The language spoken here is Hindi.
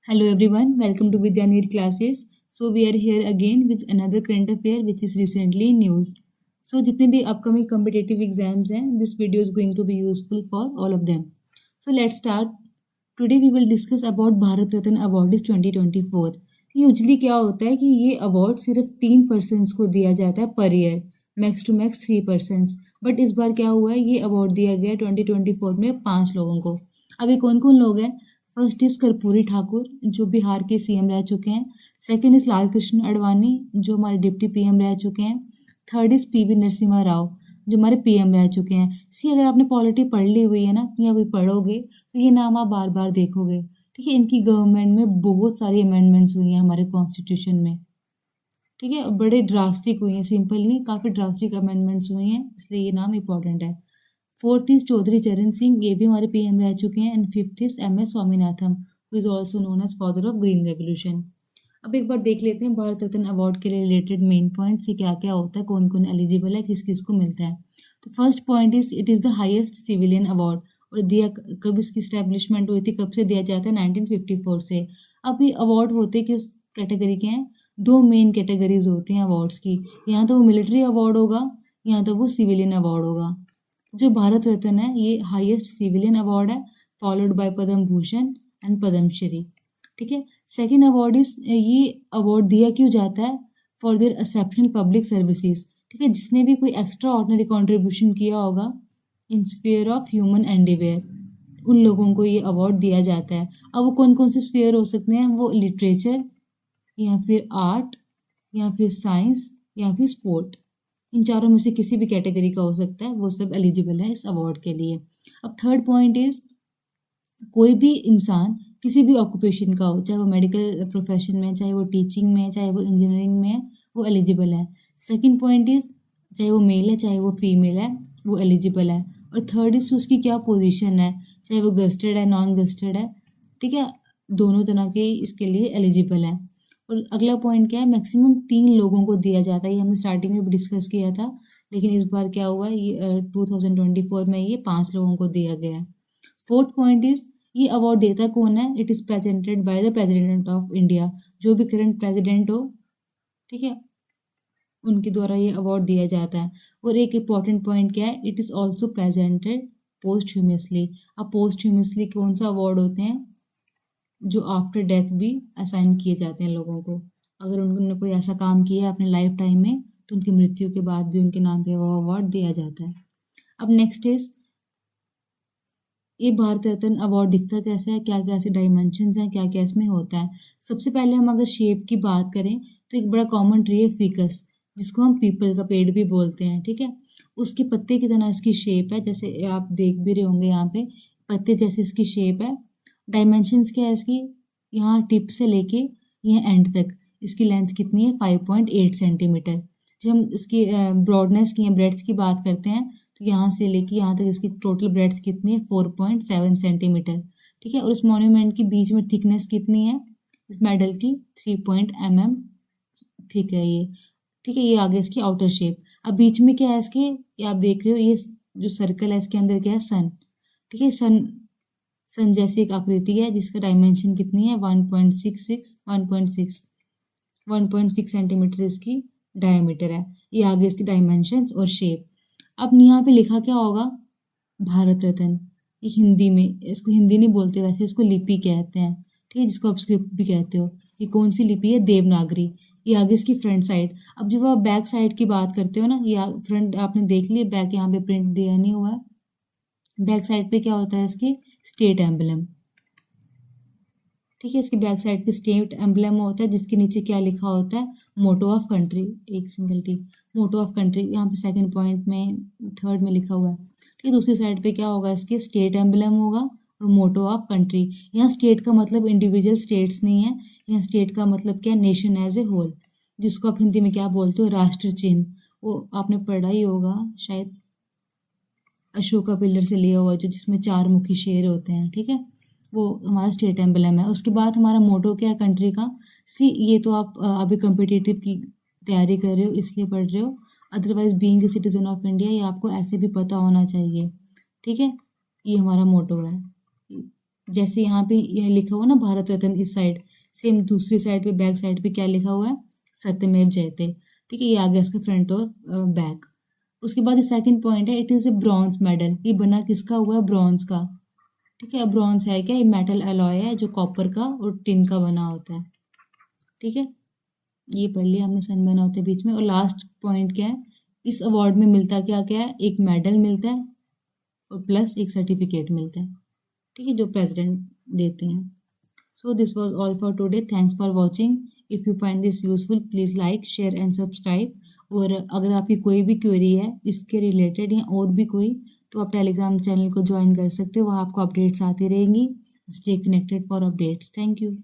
Hello everyone, welcome to Vidyanir classes. So we are here again with another current affair which is recently in news. So जितने भी upcoming competitive exams हैं, this video is going to be useful for all of them. So let's start. Today we will discuss about Bharat Ratna Award is 2024. Usually क्या होता है कि ये अवार्ड सिर्फ 3% को दिया जाता है पर year, max to max 3%. But इस बार क्या हुआ है, ये अवार्ड दिया गया 2024 में 5 लोगों को. अभी कौन कौन लोग हैं? फर्स्ट इज कर्पूरी ठाकुर जो बिहार के सीएम रह चुके हैं. सेकंड इज लाल कृष्ण अडवाणी जो हमारे डिप्टी पीएम रह चुके हैं. Third is PV Narasimha Rao जो हमारे पीएम रह चुके हैं. अगर आपने पॉलिटी पढ़ ली हुई है ना या अभी पढ़ोगे तो ये नाम आप बार बार देखोगे. ठीक है, इनकी गवर्नमेंट में बहुत सारी अमेंडमेंट्स हुई हैं हमारे कॉन्स्टिट्यूशन में. ठीक है, बड़े ड्रास्टिक हुई हैं, सिंपल नहीं, काफ़ी ड्रास्टिक अमेंडमेंट्स हुई हैं, इसलिए ये नाम इंपॉर्टेंट है. फोर्थ इज चौधरी चरण सिंह, ये भी हमारे पीएम रह चुके हैं. And fifth is M S Swaminathan who is also known as father of green revolution. अब एक बार देख लेते हैं भारत रत्न अवार्ड के रिलेटेड मेन पॉइंट्स, ये क्या क्या होता है, कौन कौन एलिजिबल है, किस किस को मिलता है. तो first point is it is the highest civilian award. और दिया कब इसकी स्टैब्लिशमेंट हुई थी, कब से दिया जाता है? 1954 से. अब ये अवार्ड होते किस कैटेगरी के हैं? दो मेन कैटेगरीज होती हैं अवार्ड्स की. यहाँ तो वो मिलिट्री अवार्ड होगा, यहाँ तो वो सिविलियन अवार्ड होगा. जो भारत रत्न है ये हाईएस्ट सिविलियन अवार्ड है, followed by Padma Bhushan and Padmashri. ठीक है, सेकेंड अवार्ड इज, ये अवार्ड दिया क्यों जाता है? For their exceptional public services. ठीक है, जिसने भी कोई एक्स्ट्रा ऑर्डिनरी कॉन्ट्रीब्यूशन किया होगा इन स्फीयर ऑफ ह्यूमन एंडीवेयर, उन लोगों को ये अवार्ड दिया जाता है. अब वो कौन कौन से स्फीयर हो सकते हैं? वो लिटरेचर या फिर आर्ट या फिर साइंस या फिर स्पोर्ट, इन चारों में से किसी भी कैटेगरी का हो सकता है, वो सब एलिजिबल है इस अवार्ड के लिए. अब थर्ड पॉइंट इज, कोई भी इंसान किसी भी ऑक्यूपेशन का हो, चाहे वो मेडिकल प्रोफेशन में, चाहे वो टीचिंग में, चाहे वो इंजीनियरिंग में है, वो एलिजिबल है. सेकंड पॉइंट इज, चाहे वो मेल है चाहे वो फीमेल है, वो एलिजिबल है. और थर्ड इज उसकी क्या पोजीशन है, चाहे वो गस्टेड है नॉन गस्टेड है. ठीक है, दोनों तरह के इसके लिए एलिजिबल है. और अगला पॉइंट क्या है? मैक्सिमम 3 लोगों को दिया जाता है. ये हमने स्टार्टिंग में भी डिस्कस किया था, लेकिन इस बार क्या हुआ है, ये 2024 में ये 5 लोगों को दिया गया है. फोर्थ पॉइंट इज, ये अवार्ड देता कौन है? It is presented by the president of India, जो भी करंट प्रेसिडेंट हो. ठीक है, उनके द्वारा ये अवार्ड दिया जाता है. और एक इम्पॉर्टेंट पॉइंट क्या है? It is also presented posthumously. अब पोस्टह्यूमसली कौन सा अवार्ड होते हैं? जो आफ्टर डेथ भी असाइन किए जाते हैं लोगों को. अगर उन्होंने कोई ऐसा काम किया है अपने लाइफ टाइम में तो उनकी मृत्यु के बाद भी उनके नाम पे वो अवार्ड दिया जाता है. अब नेक्स्ट इज, ये भारत रत्न अवार्ड दिखता कैसा है, क्या क्या ऐसे डायमेंशंस हैं, क्या क्या इसमें होता है. सबसे पहले हम अगर शेप की बात करें तो एक बड़ा कॉमन ट्री है फिकस, जिसको हम पीपल का पेड़ भी बोलते हैं. ठीक है, उसके पत्ते की तरह इसकी शेप है, जैसे आप देख भी रहे होंगे यहाँ पे पत्ते जैसे इसकी शेप है. डायमेंशंस क्या है इसकी? यहाँ टिप से लेके यहाँ एंड तक इसकी लेंथ कितनी है? 5.8 सेंटीमीटर. जब हम इसकी ब्रॉडनेस की या ब्रेड्थ की बात करते हैं तो यहाँ से लेके यहाँ तक इसकी टोटल ब्रेड्थ कितनी है? 4.7 सेंटीमीटर. ठीक है, और इस मॉन्यूमेंट के बीच में थिकनेस कितनी है इस मेडल की? 3 mm थिक है ये. ठीक है, ये आगे इसकी आउटर शेप. अब बीच में क्या है इसके? ये आप देख रहे हो, ये जो सर्कल है इसके अंदर क्या है? सन. ठीक है, सन जैसी एक आकृति है जिसका डायमेंशन कितनी है? 1.6 सेंटीमीटर इसकी डायमीटर है. ये आगे इसकी डायमेंशंस और शेप. अब यहाँ पे लिखा क्या होगा? भारत रत्न. ये हिंदी में, इसको हिंदी नहीं बोलते वैसे, इसको लिपि कहते हैं. ठीक है, जिसको आप स्क्रिप्ट भी कहते हो. ये कौन सी लिपि है? देवनागरी. ये आगे इसकी फ्रंट साइड. अब जब आप बैक साइड की बात करते हो ना, या फ्रंट आपने देख लिया, बैक यहाँ पे प्रिंट दिया नहीं हुआ है. बैक साइड पे क्या होता है इसके? State emblem. ठीक है, इसके बैक साइड पे स्टेट एम्बलम होता है, जिसके नीचे क्या लिखा होता है? Motto of country. एक single T, motto of country यहाँ पे सेकंड पॉइंट में, थर्ड में लिखा हुआ है. ठीक है, दूसरी साइड पे क्या होगा? इसके स्टेट एम्बलम होगा और मोटो ऑफ कंट्री. यहाँ स्टेट का मतलब इंडिविजुअल स्टेट्स नहीं है, यहाँ स्टेट का मतलब क्या? नेशन एज ए होल, जिसको आप हिंदी में क्या बोलते हो? राष्ट्र चिन्ह. वो आपने पढ़ा ही होगा शायद, अशोका पिलर से लिया हुआ, जो जिसमें 4 मुखी शेर होते हैं. ठीक है, वो हमारा स्टेट एम्बलम है. उसके बाद हमारा मोटो क्या है कंट्री का? ये तो आप अभी कम्पिटिटिव की तैयारी कर रहे हो इसलिए पढ़ रहे हो, otherwise being a citizen of India ये आपको ऐसे भी पता होना चाहिए. ठीक है, ये हमारा मोटो है. जैसे यहाँ पे ये लिखा हुआ ना भारत रत्न इस साइड, सेम दूसरी साइड पे बैक साइड पे क्या लिखा हुआ है, सत्यमेव जयते। ठीक है, ये आ गया इसका फ्रंट और बैक। उसके बाद सेकंड पॉइंट है, it is a bronze medal. ये बना किसका हुआ है, ब्रॉन्ज का। ठीक है, ब्रॉन्ज है क्या, ये मेटल अलॉय है जो कॉपर का और टिन का बना होता है। ठीक है, ये पढ़ लिया हमने, सन बना होता है बीच में। और लास्ट पॉइंट क्या है, इस अवार्ड में मिलता क्या क्या है, एक मेडल मिलता है और प्लस एक सर्टिफिकेट मिलता है। ठीक है, जो प्रेसिडेंट देते हैं। So this was all for today, thanks for watching. If you find this useful please like share and subscribe. और अगर आपकी कोई भी क्वेरी है इसके रिलेटेड या और भी कोई, तो आप टेलीग्राम चैनल को ज्वाइन कर सकते हो, वहाँ आपको अपडेट्स आती रहेंगी। Stay connected for updates. Thank you.